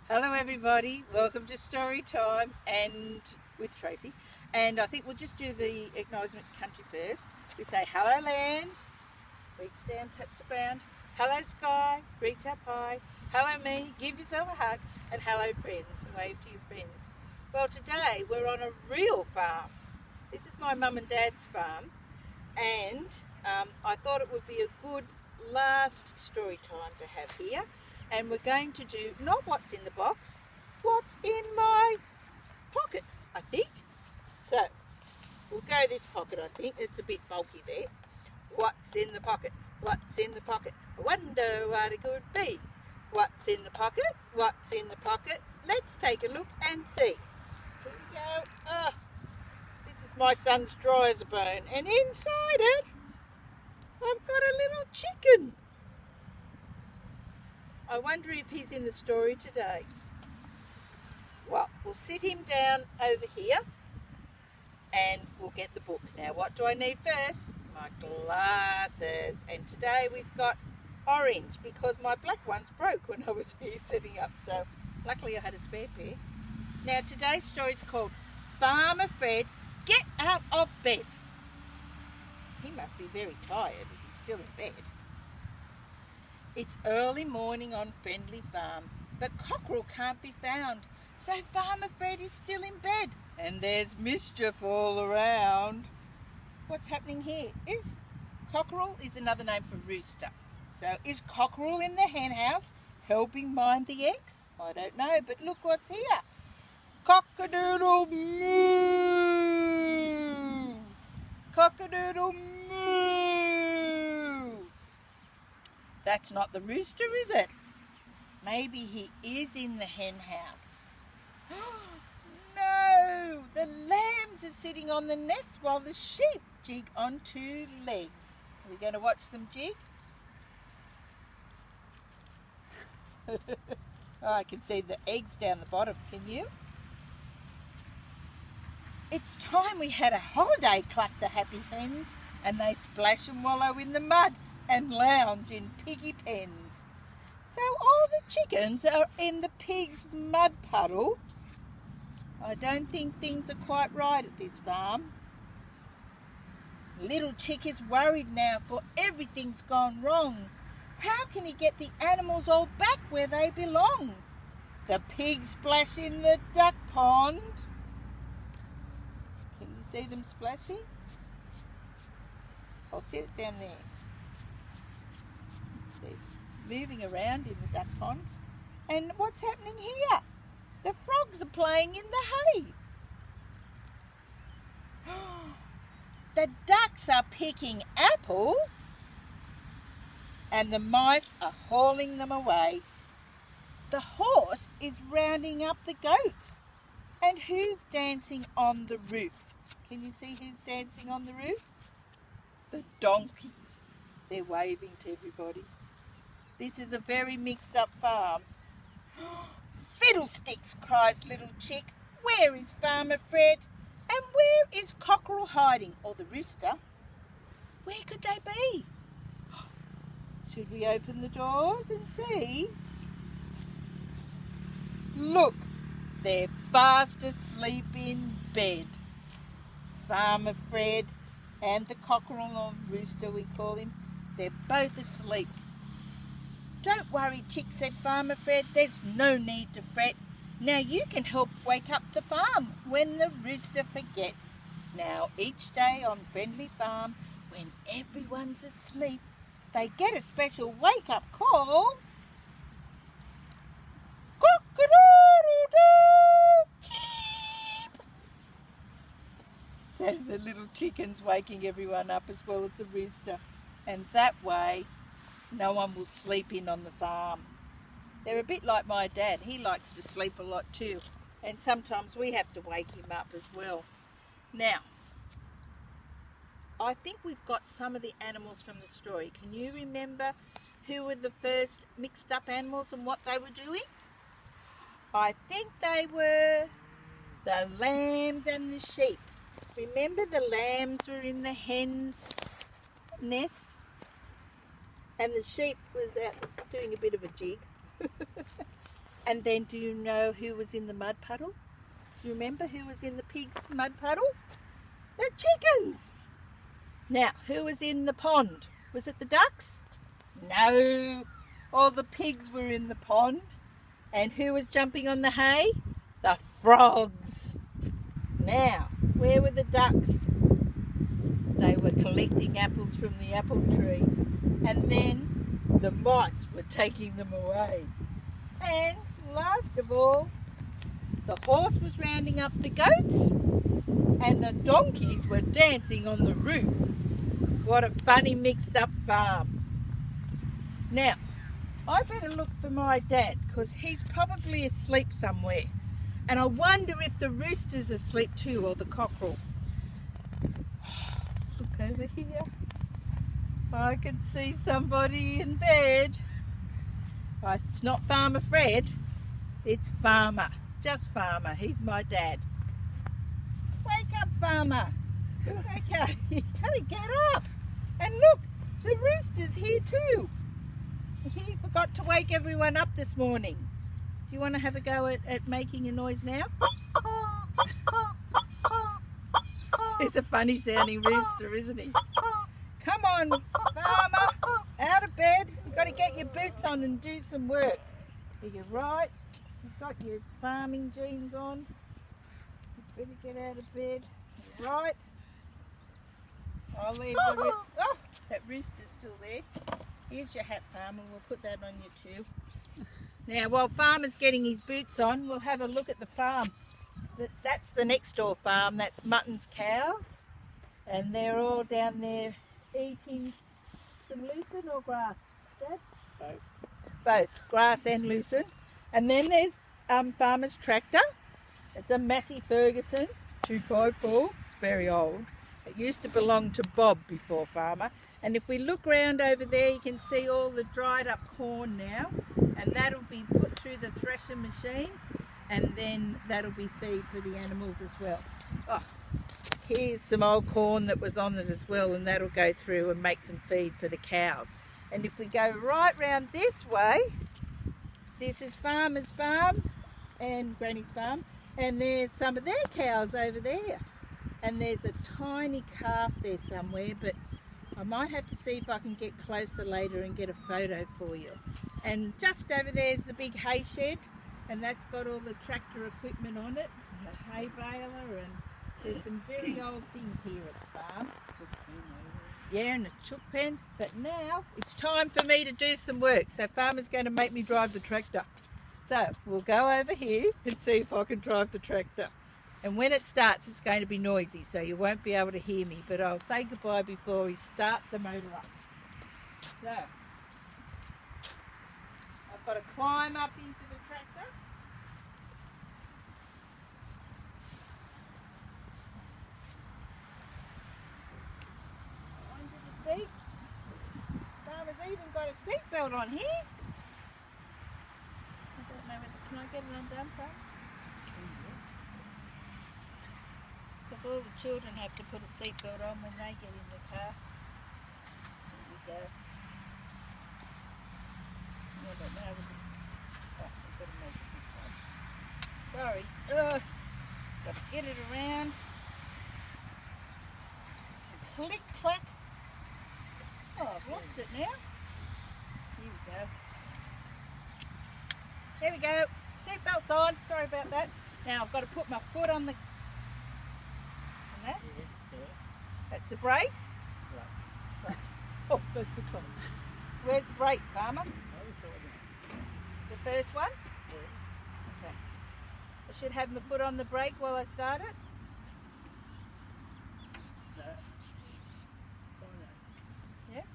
Hello everybody, welcome to Story Time and with Tracy. And I think we'll just do the acknowledgement to country first. We say hello land, reach down, touch the ground. Hello sky, reach up high. Hello me, give yourself a hug. And hello friends, wave to your friends. Well, today we're on a real farm. This is my mum and dad's farm, and I thought it would be a good last story time to have here. And we're going to do not what's in the box, what's in my pocket, I think. So we'll go this pocket, I think. It's a bit bulky there. What's in the pocket? What's in the pocket? I wonder what it could be. What's in the pocket? What's in the pocket? Let's take a look and see. Here we go. This is my son's dry as a bone. And inside it, I've got a little chicken. I wonder if he's in the story today. Well, we'll sit him down over here and we'll get the book. Now, what do I need first? My glasses. And today we've got orange because my black ones broke when I was here setting up. So luckily I had a spare pair. Now, today's story is called Farmer Fred, Get Out of Bed. He must be very tired if he's still in bed. It's early morning on Friendly Farm, but Cockerel can't be found, so Farmer Fred is still in bed, and there's mischief all around. What's happening here? Cockerel is another name for rooster. So is Cockerel in the hen house helping mind the eggs? I don't know, but look what's here. Cock-a-doodle moo! Cock-a-doodle moo! That's not the rooster, is it? Maybe he is in the hen house. No! The lambs are sitting on the nest while the sheep jig on two legs. Are we going to watch them jig? Oh, I can see the eggs down the bottom, can you? It's time we had a holiday, cluck the happy hens, and they splash and wallow in the mud and lounge in piggy pens. So all the chickens are in the pig's mud puddle. I don't think things are quite right at this farm. Little Chick is worried now, for everything's gone wrong. How can he get the animals all back where they belong? The pigs splash in the duck pond. Can you see them splashing? I'll set it down there. There's moving around in the duck pond. And what's happening here? The frogs are playing in the hay. The ducks are picking apples and the mice are hauling them away. The horse is rounding up the goats. And who's dancing on the roof? Can you see who's dancing on the roof? The donkeys. They're waving to everybody. This is a very mixed up farm. Fiddlesticks, cries Little Chick. Where is Farmer Fred? And where is Cockerel hiding? Or the rooster? Where could they be? Should we open the doors and see? Look, they're fast asleep in bed. Farmer Fred and the cockerel or rooster we call him, they're both asleep. Don't worry, Chick, said Farmer Fred, there's no need to fret. Now you can help wake up the farm when the rooster forgets. Now each day on Friendly Farm, when everyone's asleep, they get a special wake-up call. Cock-a-doodle-doo! Cheep! So the little chicken's waking everyone up as well as the rooster. And that way, no one will sleep in on the farm. They're a bit like my dad. He likes to sleep a lot too. And sometimes we have to wake him up as well. Now, I think we've got some of the animals from the story. Can you remember who were the first mixed up animals and what they were doing? I think they were the lambs and the sheep. Remember the lambs were in the hen's nest? And the sheep was out doing a bit of a jig. And then do you know who was in the mud puddle? Do you remember who was in the pig's mud puddle? The chickens. Now, who was in the pond? Was it the ducks? No. All the pigs were in the pond. And who was jumping on the hay? The frogs. Now, where were the ducks? They were collecting apples from the apple tree. And then the mice were taking them away. And last of all, the horse was rounding up the goats and the donkeys were dancing on the roof. What a funny mixed up farm. Now, I better look for my dad because he's probably asleep somewhere. And I wonder if the rooster's asleep too, or the cockerel. Look over here. I can see somebody in bed. It's not Farmer Fred, it's Farmer. Just Farmer. He's my dad. Wake up, Farmer. Wake up. You gotta get up. And look, the rooster's here too. He forgot to wake everyone up this morning. Do you want to have a go at making a noise now? He's a funny sounding rooster, isn't he? Come on, Farmer. Out of bed. You've got to get your boots on and do some work. Are you right? You've got your farming jeans on. You better get out of bed. You right? I'll leave the rooster. Oh, that rooster's still there. Here's your hat, Farmer. We'll put that on you too. Now, while Farmer's getting his boots on, we'll have a look at the farm. That's the next door farm. That's Mutton's cows. And they're all down there eating some lucerne or grass, Dad? Both, grass and lucerne. And then there's Farmer's tractor. It's a Massey Ferguson 254. It's very old. It used to belong to Bob before Farmer. And if we look round over there, you can see all the dried up corn now. And that'll be put through the thresher machine. And then that'll be feed for the animals as well. Oh, here's some old corn that was on it as well. And that'll go through and make some feed for the cows. And if we go right round this way, this is Farmer's farm and Granny's farm. And there's some of their cows over there. And there's a tiny calf there somewhere, but I might have to see if I can get closer later and get a photo for you. And just over there's the big hay shed, and that's got all the tractor equipment on it, and the hay baler, and there's some very old things here at the farm. Yeah, and a chook pen. But now it's time for me to do some work. So Farmer's going to make me drive the tractor. So we'll go over here and see if I can drive the tractor. And when it starts, it's going to be noisy, so you won't be able to hear me. But I'll say goodbye before we start the motor up. So, I've got to climb up into the tractor. Onto the seat. Farmer's even got a seatbelt on here. I don't know whether, can I get it undone, Farmer? Because all the children have to put a seatbelt on when they get in the car. There we go. I don't know. Oh, I've got to make it this one. Sorry. Got to get it around. Click, clack. Oh, I've lost it now. Here we go. There we go. Seatbelt's on. Sorry about that. Now I've got to put my foot on the... That? That's the brake? Right. Oh, that's the clutch. Where's the brake, Farmer? The first one? Okay. I should have my foot on the brake while I start it? Yeah?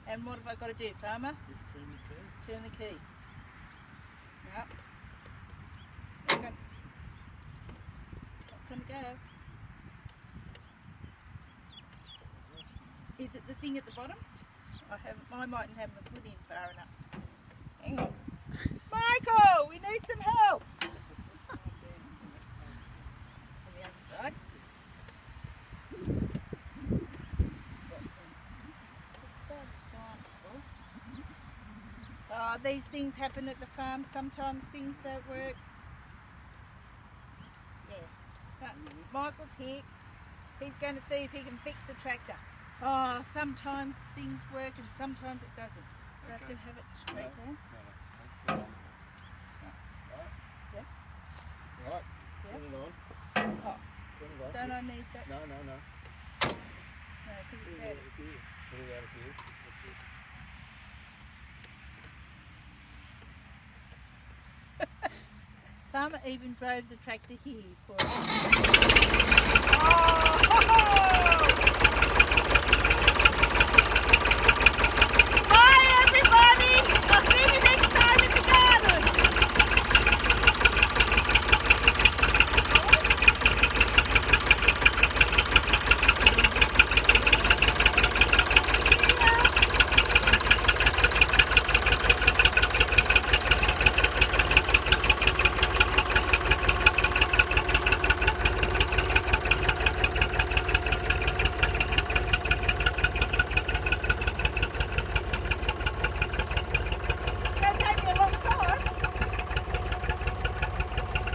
And what have I got to do, Farmer? Turn the key. Yep. Okay. Not going to go. Is it the thing at the bottom? I mightn't have my foot in far enough. Hang on. Michael, we need some help. On the other side. these things happen at the farm. Sometimes things don't work. Yeah. But Michael's here. He's going to see if he can fix the tractor. Oh, sometimes things work and sometimes it doesn't. You have to have it straight down. Yeah. Right. Yeah. Turn it on. Oh, Turn it on. don't I need that? No. No, because it's out. Put it out of here. Farmer even drove the tractor here for us. Oh!